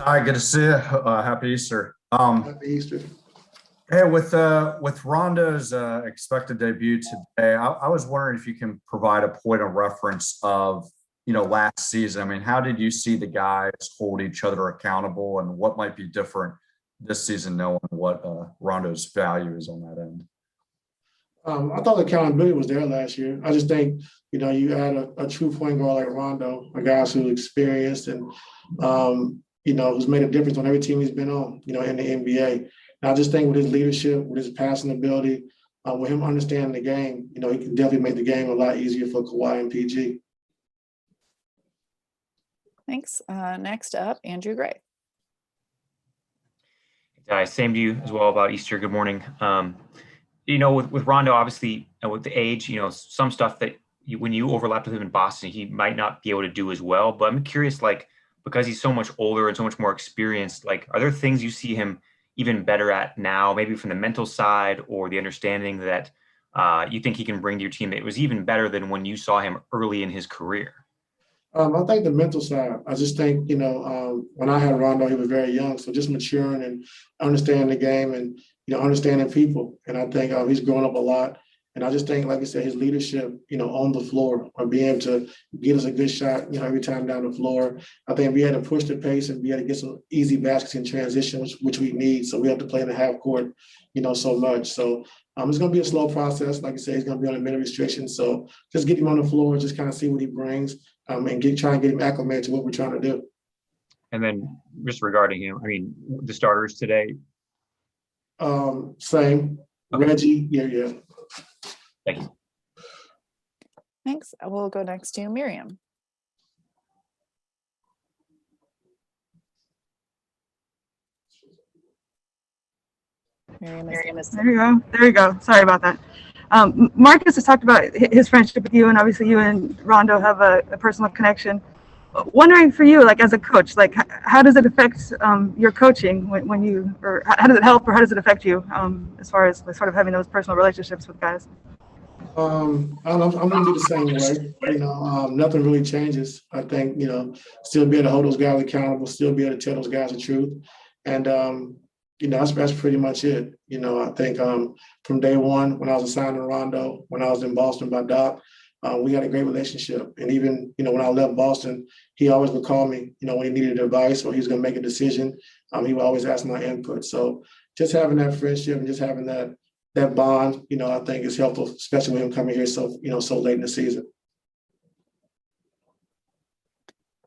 Hi, good to see you. Happy Easter. Happy Easter. Hey, with Rondo's expected debut today, I was wondering if you can provide a point of reference of last season. I mean, how did you see the guys hold each other accountable, and what might be different this season, knowing what Rondo's value is on that end? I thought the accountability was there last year. I just think, you add a true point guard like Rondo, a guy who's experienced and, who's made a difference on every team he's been on, in the NBA. And I just think with his leadership, with his passing ability, with him understanding the game, he can definitely make the game a lot easier for Kawhi and PG. Thanks. Next up, Andrew Gray. Same to you as well about Easter. Good morning. With Rondo, obviously, with the age, some stuff that when you overlapped with him in Boston, he might not be able to do as well. But I'm curious, because he's so much older and so much more experienced, are there things you see him even better at now, maybe from the mental side or the understanding that you think he can bring to your team that was even better than when you saw him early in his career? I think the mental side. I just think, when I had Rondo, he was very young. So just maturing and understanding the game and, understanding people. And I think he's grown up a lot. And I just think, like I said, his leadership, on the floor or being able to get us a good shot, every time down the floor. I think we had to push the pace and be able to get some easy baskets in transition, which we need. So we have to play in the half court, so much. So it's going to be a slow process. Like I said, he's going to be on a minute restriction. So just get him on the floor, just kind of see what he brings and try and get him acclimated to what we're trying to do. And then just regarding him, the starters today. Same. Okay. Reggie, yeah. Thank you. Thanks. We'll go next to Miriam. Miriam is there you go. Sorry about that. Marcus has talked about his friendship with you, and obviously you and Rondo have a personal connection. Wondering for you, as a coach, how does it affect your coaching when you, or how does it help, or how does it affect you as far as sort of having those personal relationships with guys? I don't know. I'm going to do the same way. Nothing really changes. I think, still be able to hold those guys accountable, still be able to tell those guys the truth. And, that's pretty much it. I think from day one, when I was assigned to Rondo, when I was in Boston by Doc, we had a great relationship. And even, when I left Boston, he always would call me, when he needed advice or he was going to make a decision. He would always ask my input. So just having that friendship and just having that bond, I think is helpful, especially with him coming here so late in the season.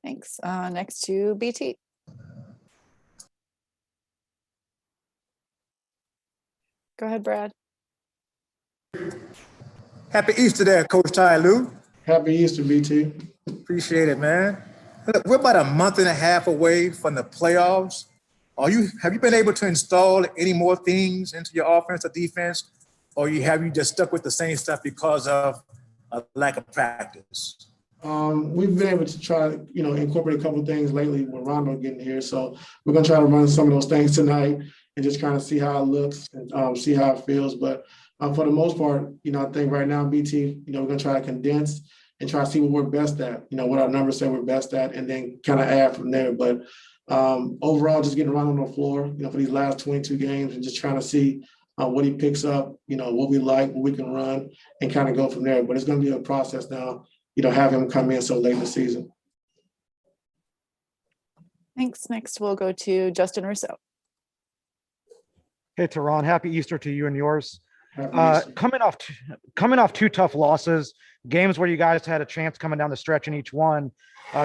Thanks. Next to BT. Go ahead, Brad. Happy Easter there, Coach Ty Lue. Happy Easter, BT. Appreciate it, man. Look, we're about a month and a half away from the playoffs. Have you been able to install any more things into your offense or defense, or have you just stuck with the same stuff because of a lack of practice? We've been able to try to, incorporate a couple of things lately with Rondo getting here. So we're going to try to run some of those things tonight and just kind of see how it looks and see how it feels. But for the most part, I think right now, BT, we're going to try to condense and try to see what we're best at, what our numbers say we're best at, and then kind of add from there. But overall, just getting around on the floor, for these last 22 games and just trying to see what he picks up, what we like, what we can run, and kind of go from there. But it's going to be a process now, have him come in so late in the season. Thanks. Next, we'll go to Justin Russo. Hey, Teron, happy Easter to you and yours. Coming Coming off two tough losses, games where you guys had a chance coming down the stretch in each one.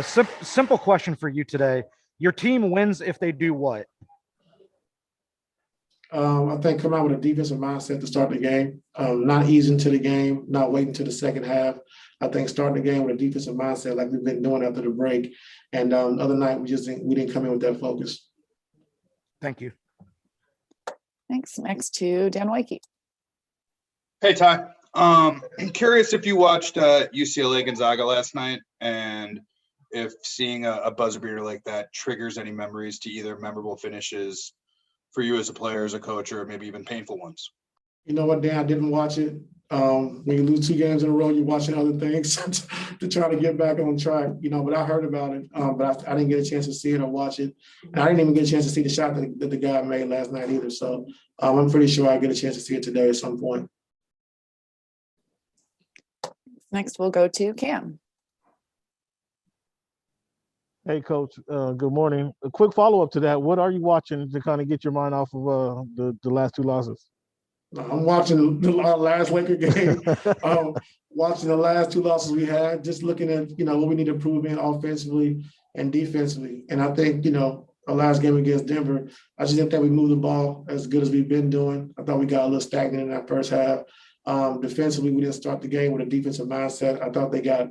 Simple question for you today. Your team wins if they do what? I think come out with a defensive mindset to start the game, not easing to the game, not waiting to the second half. I think starting the game with a defensive mindset like we've been doing after the break. And the other night we didn't come in with that focus. Thank you. Thanks. Next to Dan Wakey. Hey, Ty. I'm curious if you watched UCLA Gonzaga last night and if seeing a buzzer beater like that triggers any memories to either memorable finishes for you as a player, as a coach, or maybe even painful ones. You know what, Dan? I didn't watch it. When you lose 2 games in a row, you're watching other things to try to get back on track, but I heard about it, but I didn't get a chance to see it or watch it. And I didn't even get a chance to see the shot that the guy made last night either. So I'm pretty sure I get a chance to see it today at some point. Next, we'll go to Cam. Hey, Coach. Good morning. A quick follow-up to that. What are you watching to kind of get your mind off of the last 2 losses? I'm watching the last Laker game, watching the last 2 losses we had, just looking at, what we need to improve in offensively and defensively. And I think, our last game against Denver, I just didn't think we moved the ball as good as we've been doing. I thought we got a little stagnant in that first half. Defensively, we didn't start the game with a defensive mindset. I thought they got,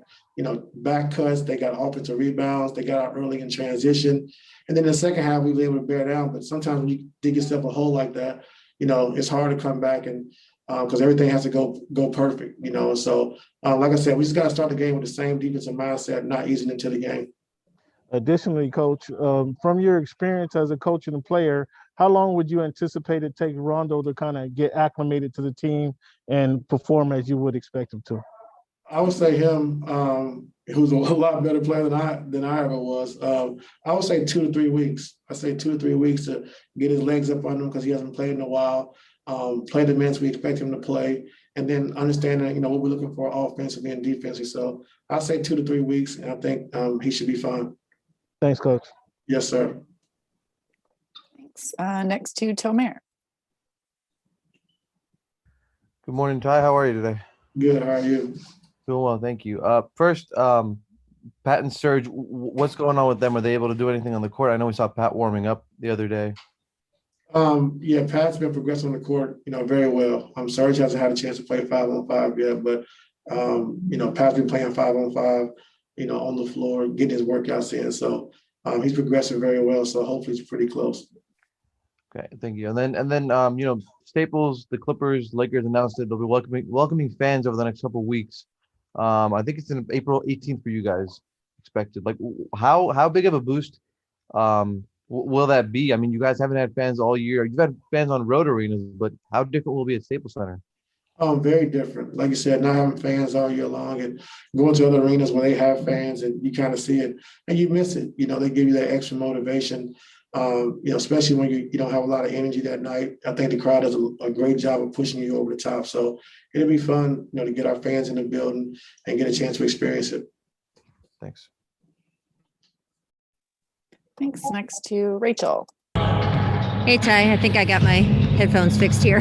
back cuts, they got offensive rebounds, they got out early in transition. And then in the second half, we were able to bear down. But sometimes when you dig yourself a hole like that, it's hard to come back and because everything has to go perfect, So, like I said, we just got to start the game with the same defensive mindset, not easing into the game. Additionally, Coach, from your experience as a coach and a player, how long would you anticipate it take Rondo to kind of get acclimated to the team and perform as you would expect him to? I would say him, who's a lot better player than I ever was. I would say 2 to 3 weeks. I say 2 to 3 weeks to get his legs up under him because he hasn't played in a while. Play the minutes we expect him to play, and then understanding what we're looking for offensively and defensively. So I say 2 to 3 weeks, and I think he should be fine. Thanks, Coach. Yes, sir. Thanks. Next to Tomer. Good morning, Ty. How are you today? Good. How are you? Doing well, thank you. First, Pat and Serge, what's going on with them? Are they able to do anything on the court? I know we saw Pat warming up the other day. Yeah, Pat's been progressing on the court, very well. Serge hasn't had a chance to play 5-on-5 yet, but Pat's been playing 5-on-5, on the floor, getting his workouts in. So he's progressing very well. So hopefully it's pretty close. Okay, thank you. And then Staples, the Clippers, Lakers announced that they'll be welcoming fans over the next couple of weeks. I think it's in April 18th for you guys expected. Like, how big of a boost will that be? I mean, you guys haven't had fans all year. You've had fans on road arenas, but how different will it be at Staples Center? Very different. Like you said, not having fans all year long and going to other arenas where they have fans and you kind of see it and you miss it. They give you that extra motivation, especially when you don't have a lot of energy that night. I think the crowd does a great job of pushing you over the top. So it'll be fun, to get our fans in the building and get a chance to experience it. Thanks. Thanks. Next to Rachel. Hey, Ty, I think I got my headphones fixed here.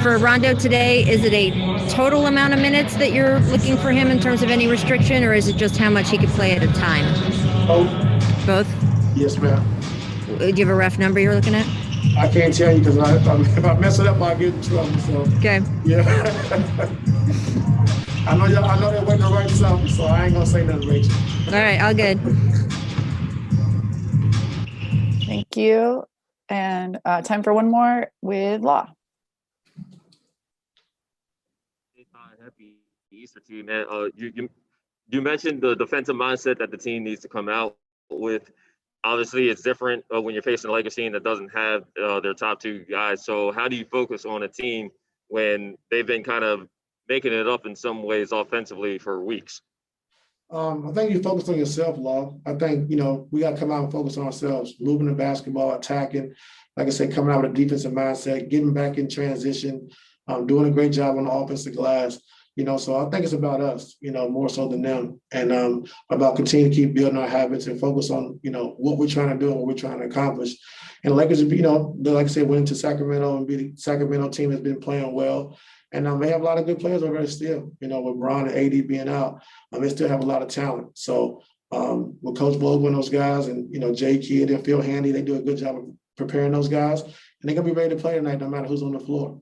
For Rondo today, is it a total amount of minutes that you're looking for him in terms of any restriction, or is it just how much he could play at a time? Both? Yes, ma'am. Do you have a rough number you're looking at? I can't tell you because if I mess it up, I'll get in trouble. So. Okay. Yeah. I know they're waiting to write something, so I ain't going to say nothing, Rachel. All right, all good. Thank you. And time for one more with Law. Happy Easter to you, man. You mentioned the defensive mindset that the team needs to come out with. Obviously, it's different when you're facing a Lakers team that doesn't have their top 2 guys. So how do you focus on a team when they've been kind of making it up in some ways offensively for weeks? I think you focus on yourself, Law. I think, we got to come out and focus on ourselves, moving the basketball, attacking, like I said, coming out with a defensive mindset, getting back in transition, doing a great job on the offensive glass. So I think it's about us, more so than them, and about continuing to keep building our habits and focus on, what we're trying to do and what we're trying to accomplish. And the Lakers, like I said, went into Sacramento and the Sacramento team has been playing well. And they have a lot of good players over there still, with Bron and AD being out. They still have a lot of talent. So with Coach Vogel and those guys and, Jay Kidd and Phil Handy, they do a good job of preparing those guys. And they're going to be ready to play tonight no matter who's on the floor.